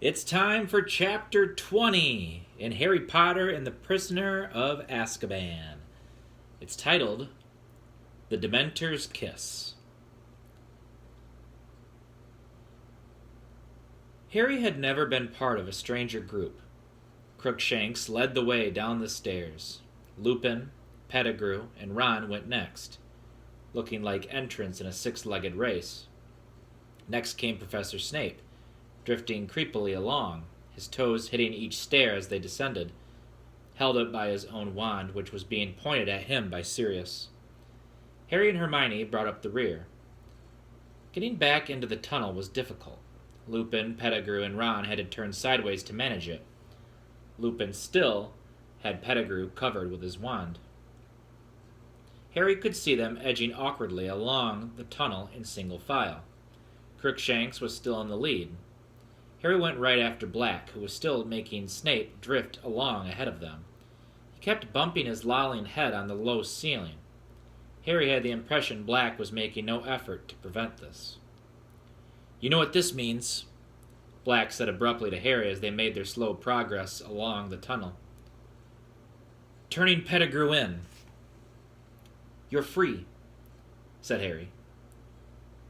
It's time for Chapter 20 in Harry Potter and the Prisoner of Azkaban. It's titled The Dementor's Kiss. Harry had never been part of a stranger group. Crookshanks led the way down the stairs. Lupin, Pettigrew, and Ron went next, looking like entrants in a six-legged race. Next came Professor Snape, drifting creepily along, his toes hitting each stair as they descended, held up by his own wand, which was being pointed at him by Sirius. Harry and Hermione brought up the rear. Getting back into the tunnel was difficult. Lupin, Pettigrew, and Ron had to turn sideways to manage it. Lupin still had Pettigrew covered with his wand. Harry could see them edging awkwardly along the tunnel in single file. Crookshanks was still in the lead. Harry went right after Black, who was still making Snape drift along ahead of them. He kept bumping his lolling head on the low ceiling. Harry had the impression Black was making no effort to prevent this. "You know what this means," Black said abruptly to Harry as they made their slow progress along the tunnel. "Turning Pettigrew in." "You're free," said Harry.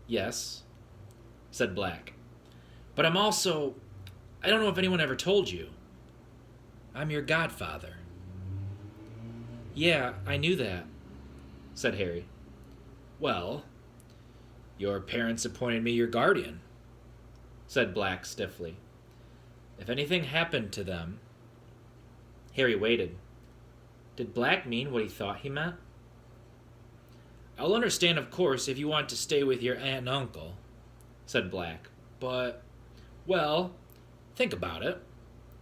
"Yes," said Black. "But I don't know if anyone ever told you. I'm your godfather." "Yeah, I knew that," said Harry. "Well, your parents appointed me your guardian," said Black stiffly. "If anything happened to them..." Harry waited. Did Black mean what he thought he meant? "I'll understand, of course, if you want to stay with your aunt and uncle," said Black. "But, well, think about it.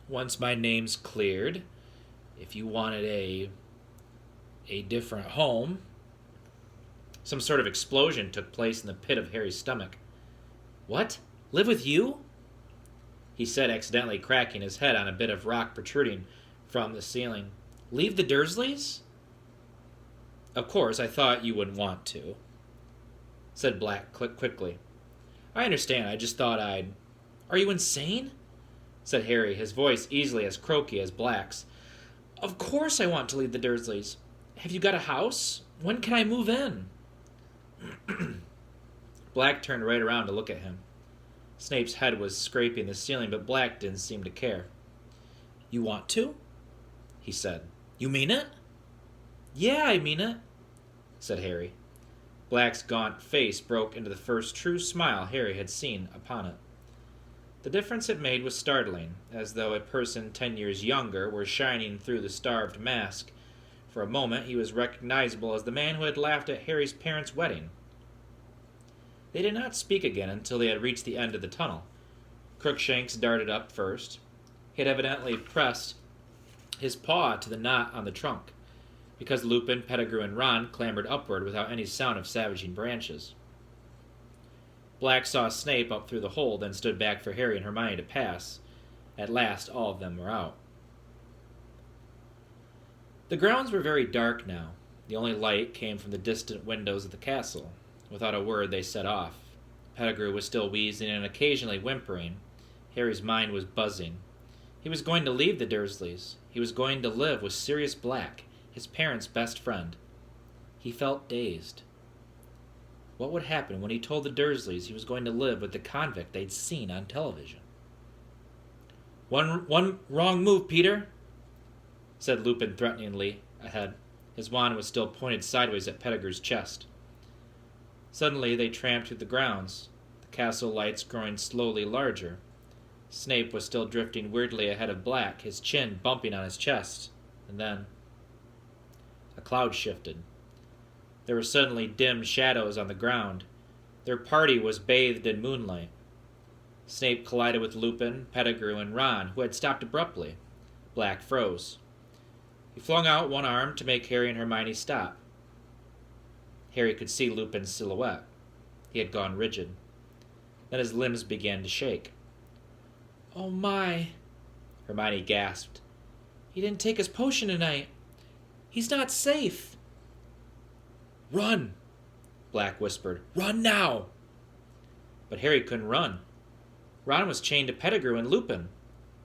Once my name's cleared, if you wanted a different home..." Some sort of explosion took place in the pit of Harry's stomach. "What? Live with you?" he said, accidentally cracking his head on a bit of rock protruding from the ceiling. "Leave the Dursleys?" "Of course, I thought you wouldn't want to," said Black quickly. "I understand, I just thought I'd..." "Are you insane?" said Harry, his voice easily as croaky as Black's. "Of course I want to leave the Dursleys. Have you got a house? When can I move in?" Black turned right around to look at him. Snape's head was scraping the ceiling, but Black didn't seem to care. "You want to?" he said. "You mean it?" "Yeah, I mean it," said Harry. Black's gaunt face broke into the first true smile Harry had seen upon it. The difference it made was startling, as though a person 10 years younger were shining through the starved mask. For a moment he was recognizable as the man who had laughed at Harry's parents' wedding. They did not speak again until they had reached the end of the tunnel. Crookshanks darted up first. He had evidently pressed his paw to the knot on the trunk, because Lupin, Pettigrew, and Ron clambered upward without any sound of savaging branches. Black saw Snape up through the hole, then stood back for Harry and Hermione to pass. At last all of them were out. The grounds were very dark now. The only light came from the distant windows of the castle. Without a word they set off. Pettigrew was still wheezing and occasionally whimpering. Harry's mind was buzzing. He was going to leave the Dursleys. He was going to live with Sirius Black, his parents' best friend. He felt dazed. What would happen when he told the Dursleys he was going to live with the convict they'd seen on television? One wrong move, Peter," said Lupin threateningly ahead. His wand was still pointed sideways at Pettigrew's chest. Suddenly they tramped through the grounds, the castle lights growing slowly larger. Snape was still drifting weirdly ahead of Black, his chin bumping on his chest. And then a cloud shifted. There were suddenly dim shadows on the ground. Their party was bathed in moonlight. Snape collided with Lupin, Pettigrew, and Ron, who had stopped abruptly. Black froze. He flung out one arm to make Harry and Hermione stop. Harry could see Lupin's silhouette. He had gone rigid. Then his limbs began to shake. "Oh my," Hermione gasped. "He didn't take his potion tonight. He's not safe." "Run," Black whispered. "Run now!" But Harry couldn't run. Ron was chained to Pettigrew and Lupin.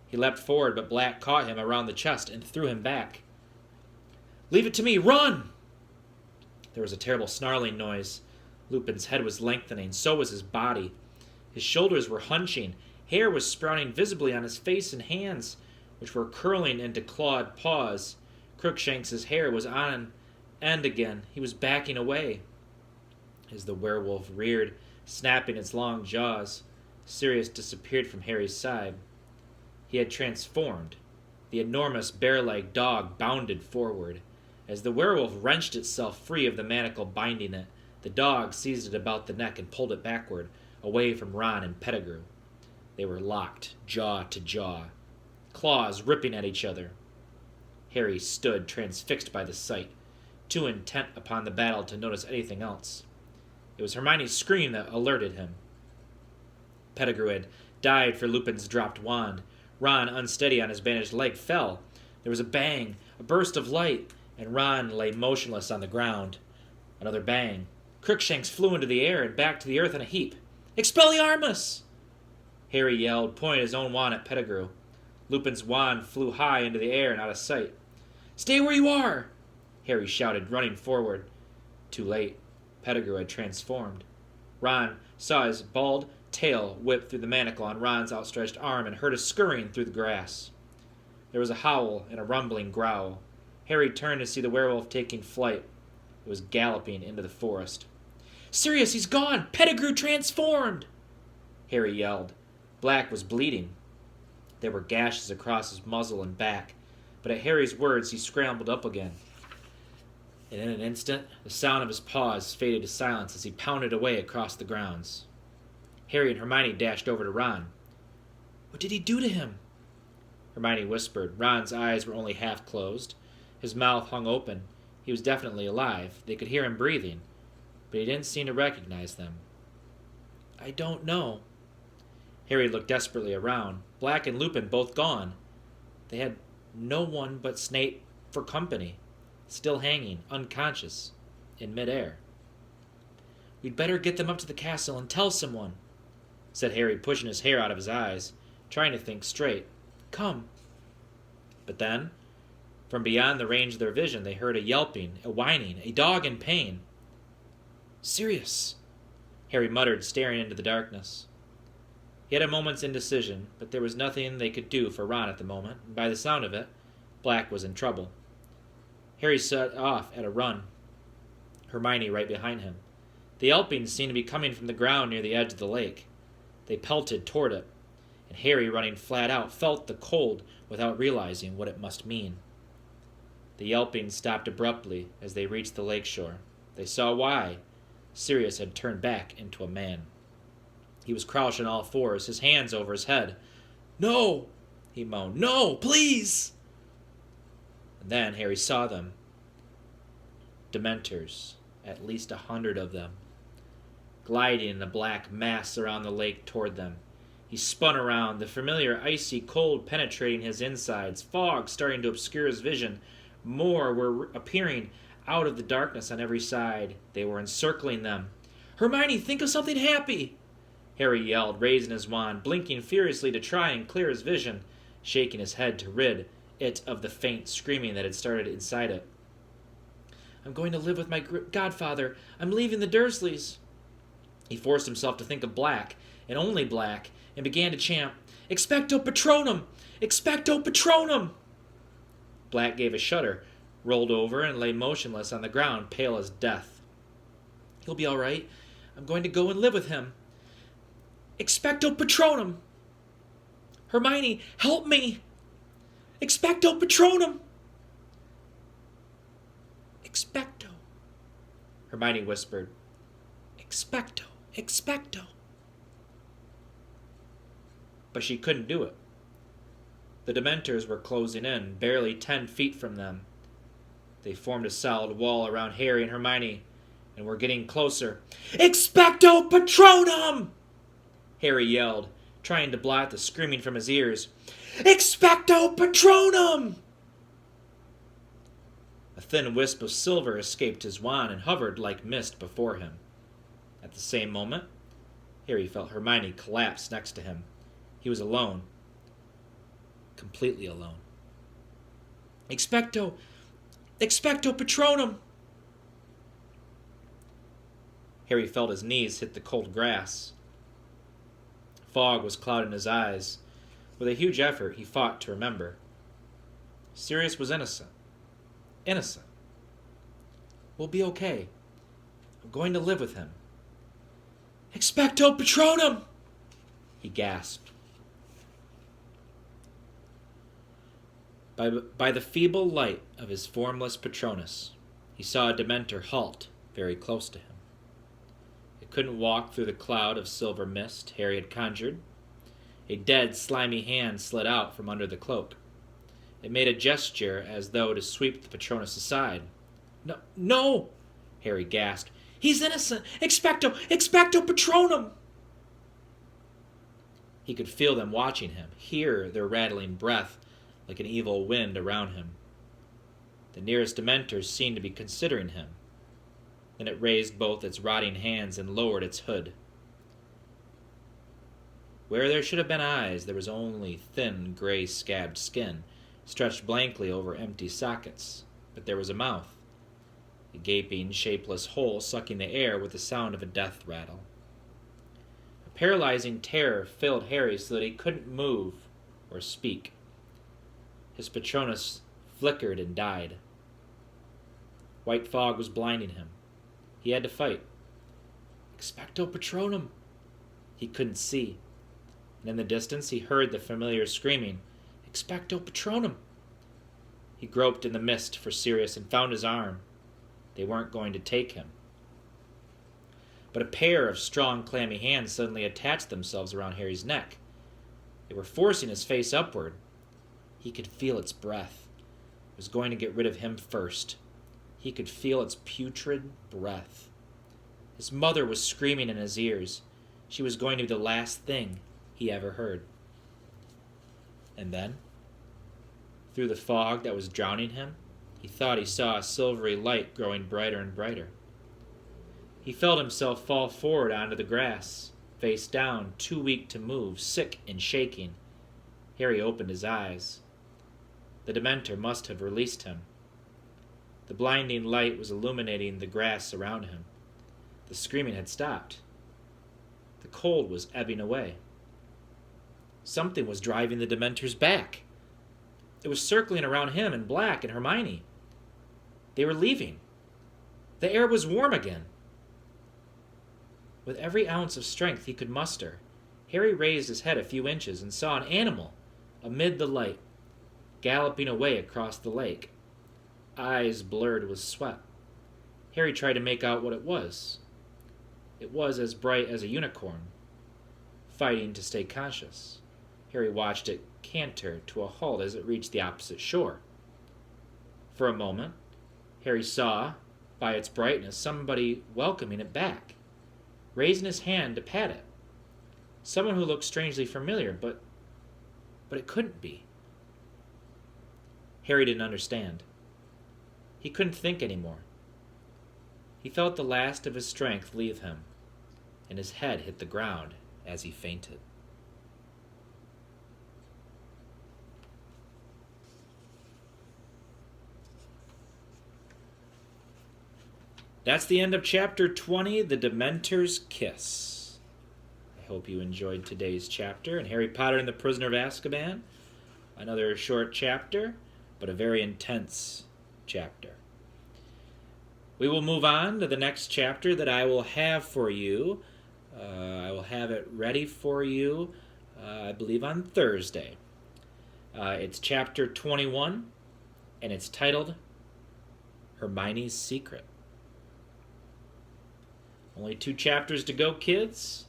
He leapt forward, but Black caught him around the chest and threw him back. "Leave it to me! Run!" There was a terrible snarling noise. Lupin's head was lengthening, so was his body. His shoulders were hunching. Hair was sprouting visibly on his face and hands, which were curling into clawed paws. Crookshanks's hair was on end again. He was backing away. As the werewolf reared, snapping its long jaws, Sirius disappeared from Harry's side. He had transformed. The enormous bear-like dog bounded forward. As the werewolf wrenched itself free of the manacle binding it, the dog seized it about the neck and pulled it backward, away from Ron and Pettigrew. They were locked, jaw to jaw, claws ripping at each other. Harry stood transfixed by the sight, too intent upon the battle to notice anything else. It was Hermione's scream that alerted him. Pettigrew had dived for Lupin's dropped wand. Ron, unsteady on his bandaged leg, fell. There was a bang, a burst of light, and Ron lay motionless on the ground. Another bang. Crookshanks flew into the air and back to the earth in a heap. "Expelliarmus!" Harry yelled, pointing his own wand at Pettigrew. Lupin's wand flew high into the air and out of sight. "Stay where you are!" Harry shouted, running forward. Too late. Pettigrew had transformed. Ron saw his bald tail whip through the manacle on Ron's outstretched arm and heard a scurrying through the grass. There was a howl and a rumbling growl. Harry turned to see the werewolf taking flight. It was galloping into the forest. "Sirius, he's gone! Pettigrew transformed!" Harry yelled. Black was bleeding. There were gashes across his muzzle and back, but at Harry's words he scrambled up again. And in an instant, the sound of his paws faded to silence as he pounded away across the grounds. Harry and Hermione dashed over to Ron. "What did he do to him?" Hermione whispered. Ron's eyes were only half closed. His mouth hung open. He was definitely alive. They could hear him breathing, but he didn't seem to recognize them. "I don't know." Harry looked desperately around. Black and Lupin both gone. They had no one but Snape for company, still hanging, unconscious, in midair. "We'd better get them up to the castle and tell someone," said Harry, pushing his hair out of his eyes, trying to think straight. "Come." But then, from beyond the range of their vision, they heard a yelping, a whining, a dog in pain. "Sirius," Harry muttered, staring into the darkness. He had a moment's indecision, but there was nothing they could do for Ron at the moment, and by the sound of it, Black was in trouble. Harry set off at a run, Hermione right behind him. The yelping seemed to be coming from the ground near the edge of the lake. They pelted toward it, and Harry, running flat out, felt the cold without realizing what it must mean. The yelping stopped abruptly as they reached the lake shore. They saw why. Sirius had turned back into a man. He was crouched on all fours, his hands over his head. "No!" he moaned. "No, please!" And then Harry saw them. Dementors, at least 100 of them, gliding in a black mass around the lake toward them. He spun around, the familiar icy cold penetrating his insides, fog starting to obscure his vision. More were appearing out of the darkness on every side. They were encircling them. "Hermione, think of something happy!" Harry yelled, raising his wand, blinking furiously to try and clear his vision, shaking his head to rid it of the faint screaming that had started inside it. "I'm going to live with my godfather. I'm leaving the Dursleys." He forced himself to think of Black, and only Black, and began to chant, "Expecto Patronum! Expecto Patronum!" Black gave a shudder, rolled over, and lay motionless on the ground, pale as death. "He'll be all right. I'm going to go and live with him. Expecto Patronum! Hermione, help me! Expecto Patronum!" "Expecto," Hermione whispered. "Expecto, expecto." But she couldn't do it. The Dementors were closing in, barely 10 feet from them. They formed a solid wall around Harry and Hermione, and were getting closer. "Expecto Patronum!" Harry yelled, trying to blot the screaming from his ears. "Expecto Patronum!" A thin wisp of silver escaped his wand and hovered like mist before him. At the same moment, Harry felt Hermione collapse next to him. He was alone. Completely alone. Expecto! Expecto Patronum! Harry felt his knees hit the cold grass. Fog was clouding his eyes. With a huge effort, he fought to remember. Sirius was innocent. Innocent. We'll be okay. I'm going to live with him. Expecto Patronum! He gasped. By the feeble light of his formless Patronus, he saw a Dementor halt very close to him. It couldn't walk through the cloud of silver mist Harry had conjured. A dead, slimy hand slid out from under the cloak. It made a gesture as though to sweep the Patronus aside. No, no! Harry gasped. He's innocent! Expecto! Expecto Patronum! He could feel them watching him, hear their rattling breath like an evil wind around him. The nearest Dementor seemed to be considering him. Then it raised both its rotting hands and lowered its hood. Where there should have been eyes, there was only thin, gray, scabbed skin, stretched blankly over empty sockets. But there was a mouth, a gaping, shapeless hole sucking the air with the sound of a death rattle. A paralyzing terror filled Harry so that he couldn't move or speak. His Patronus flickered and died. White fog was blinding him. He had to fight. Expecto Patronum! He couldn't see. And in the distance he heard the familiar screaming, Expecto Patronum! He groped in the mist for Sirius and found his arm. They weren't going to take him. But a pair of strong, clammy hands suddenly attached themselves around Harry's neck. They were forcing his face upward. He could feel its breath. It was going to get rid of him first. He could feel its putrid breath. His mother was screaming in his ears. She was going to be the last thing he ever heard. And then, through the fog that was drowning him, he thought he saw a silvery light growing brighter and brighter. He felt himself fall forward onto the grass, face down, too weak to move, sick and shaking. Harry opened his eyes. The Dementor must have released him. The blinding light was illuminating the grass around him. The screaming had stopped. The cold was ebbing away. Something was driving the Dementors back. It was circling around him and Black and Hermione. They were leaving. The air was warm again. With every ounce of strength he could muster, Harry raised his head a few inches and saw an animal amid the light, galloping away across the lake. Eyes blurred with sweat. Harry tried to make out what it was. It was as bright as a unicorn, fighting to stay conscious. Harry watched it canter to a halt as it reached the opposite shore. For a moment, Harry saw, by its brightness, somebody welcoming it back, raising his hand to pat it. Someone who looked strangely familiar, but it couldn't be. Harry didn't understand. He couldn't think anymore. He felt the last of his strength leave him, and his head hit the ground as he fainted. That's the end of Chapter 20, The Dementor's Kiss. I hope you enjoyed today's chapter, and Harry Potter and the Prisoner of Azkaban. Another short chapter, but a very intense chapter. We will move on to the next chapter that I will have for you. I will have it ready for you, I believe, on Thursday. It's Chapter 21, and it's titled Hermione's Secret. Only 2 chapters to go, kids,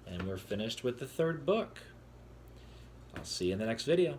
and we're finished with the 3rd book. I'll see you in the next video.